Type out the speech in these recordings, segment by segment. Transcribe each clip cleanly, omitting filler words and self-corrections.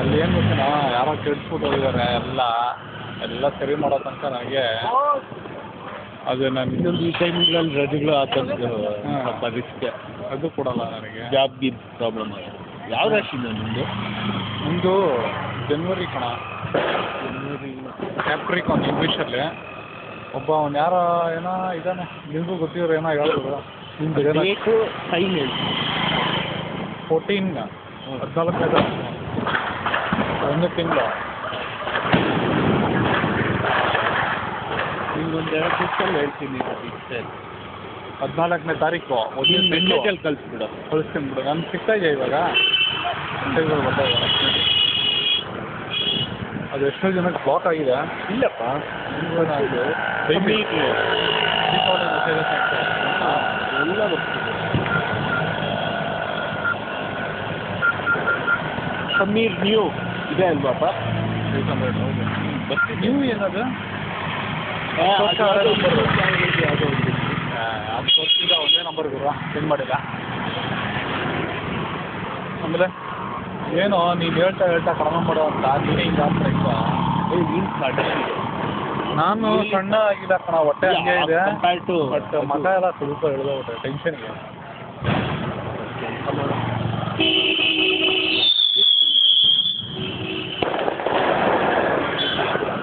ಅಲ್ಲಿ ಏನು ಗೊತ್ತಿಲ್ಲ, ಯಾರೋ ಕೆಡ್ಸ್ಬಿಟ್ಟು ಹೋಗಿದ್ದಾರೆ ಎಲ್ಲ ಸರಿ ಮಾಡೋ ತನಕ ನನಗೆ ಅದು ನಾನು ಇನ್ನೊಂದು ಈ ಟೈಮ್ಗಳಲ್ಲಿ ರಜೆಗಳು ಹಾಕೋದು ಸ್ವಲ್ಪ ರಿಸ್ಕ್. ಅದು ಕೊಡಲ್ಲ ನನಗೆ. ಜಾಬ್ ಗಿಬ್ ಪ್ರಾಬ್ಲಮ್ ಆಗಿದೆ. ಯಾವ ರಾಶಿನ ನಿಮ್ಮದು? ನಿಮ್ಮದು ಜನವರಿ ಕಣ. ಜನವರಿ ಕ್ಯಾಪ್ರಿಕಾನ್ ಇಂಗ್ಲೀಷಲ್ಲಿ. ಒಬ್ಬ ಅವ್ನು ಯಾರೋ ಏನೋ ಇದ್ದಾನೆ, ನಿಮಗೂ ಗೊತ್ತಿರೋ ಏನೋ ಹೇಳಿದ್ರು. ನಿಮ್ಮದು ಡೇಟು ಟೈಮ್ ಹೇಳಿ. 14 14 ಒಂದು ತಿಂಗಳು. ನಿಮ್ಗೊಂದು 2 ದಿವಸದಲ್ಲಿ ಹೇಳ್ತೀನಿ. 14ನೇ ತಾರೀಕು ಒಂದು ಮೆಸೇಜಲ್ಲಿ ಕಳಿಸ್ಬಿಡು. ಕಳಿಸ್ತೀನಿ ಬಿಡು. ನನಗೆ ಸಿಗ್ತಾ ಇದೆ ಇವಾಗ ಮೆಸೇಜ್ಗಳು ಬರ್ತಾ ಇದೆ. ಅದು ಎಷ್ಟೋ ಜನಕ್ಕೆ ಬ್ಲಾಕ್ ಆಗಿದೆ. ಇಲ್ಲಪ್ಪ, ದೀಪಾವಳಿ ಮೆಸೇಜಸ್ ಎಲ್ಲ ಬರ್ತಿದೆ. ಸಮೀರ್ ನ್ಯೂ ಇದೆ ಅಲ್ವಾಪ್ಪ? 800 ಹೌದು. ಬರ್ತೀನಿ. ನೀವು ಏನದು ಅದು ತೋರಿಸಿದ ಒಂದೇ ನಂಬರ್ ಗುರು ಸೆಂಡ್ ಮಾಡಿಲ್ಲ. ಆಮೇಲೆ ಏನೋ ನೀನು ಹೇಳ್ತಾ ಕಡಿಮೆ ಮಾಡೋ ಅಂತ ನೀನೇ ಹಿಂಗೆ ಆಗ್ತಾ ಇಲ್ವಾ? ನೀನು ಸಣ್ಣ ಇದೆ. ನಾನು ಸಣ್ಣ ಆಗಿಲ್ಲ ಕಣ, ಹೊಟ್ಟೆ ಹಂಗೆ ಇದೆ. ಕಂಪೇರ್ಟು ಬಟ್ ಮಠ ಎಲ್ಲ ಸ್ವಲ್ಪ ಇಳಿದೋಗ್ಬಿಟ್ಟೆ ಟೆನ್ಷನ್ಗೆ.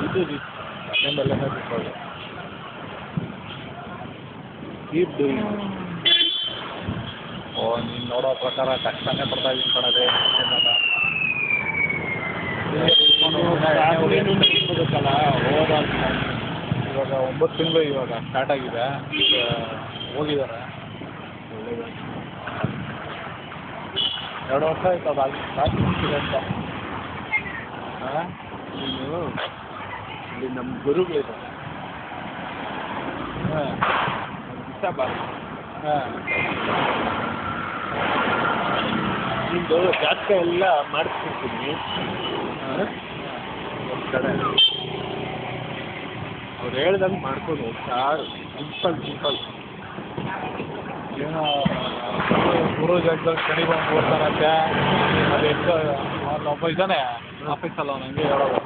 ಇದು ನಿಮ್ಮಲ್ಲೇನೇ ಬಿಟ್ಟೋದು. Keep doing. ನೀನು ನೋಡೋ ಪ್ರಕಾರ ಕಷ್ಟನೇ ಪಡ್ತಾ ಇದ್ದೀನಿ ಕಣದೆ. ಇವಾಗ 9 ತಿಂಗಳು ಇವಾಗ ಸ್ಟಾರ್ಟ್ ಆಗಿದೆ. ಹೋಗಿದ್ದಾರೆ 2 ವರ್ಷ ಆಯ್ತು ಅದು ಆಗಿ ಸ್ಟಾರ್ಟ್ ಅಂತ. ನೀನು ಇಲ್ಲಿ ನಮ್ಮ ಗುರುಗಳಿದೆ. ಹಾಂ ದಿವಸ ಬಾ. ಹಾಂ ನಿಮ್ಮದು ಜಾತಕ ಎಲ್ಲ ಮಾಡಿಸ್ಕೊಡ್ತೀನಿ. ಒಂದು ಕಡೆ ಅವ್ರು ಹೇಳ್ದಂಗೆ ಮಾಡ್ಕೊಂಡು ಸಾರು. ಸಿಂಪಲ್. ಏನೋ ಗುರು ಜಾಗದಲ್ಲಿ ಶನಿ ಬಂದು ಓಡ್ತಾನಂತೆ. ಅದು ಎಷ್ಟು ಅವನೊಬ್ಬ ಇದ್ದಾನೆ ಆಫೀಸಲ್ಲ, ಅವ್ನು ಹಂಗೆ ಹೇಳೋದು.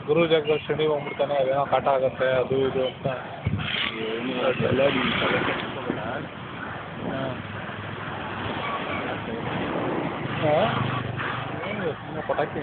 ಗುರು ಜಾಗದಲ್ಲಿ ಶನಿ ಬಂದ್ಬಿಡ್ತಾನೆ, ಅದೇನೋ ಕಾಟ ಆಗುತ್ತೆ ಅದು ಇದು ಅಂತ. ಎಲ್ಲ ನಿಮ್ಮ ತಲೆ ಕೆಡಿಸ್ಕೋಬೇಡ. ಸುಮ್ಮನೆ ಪಟಾಕಿ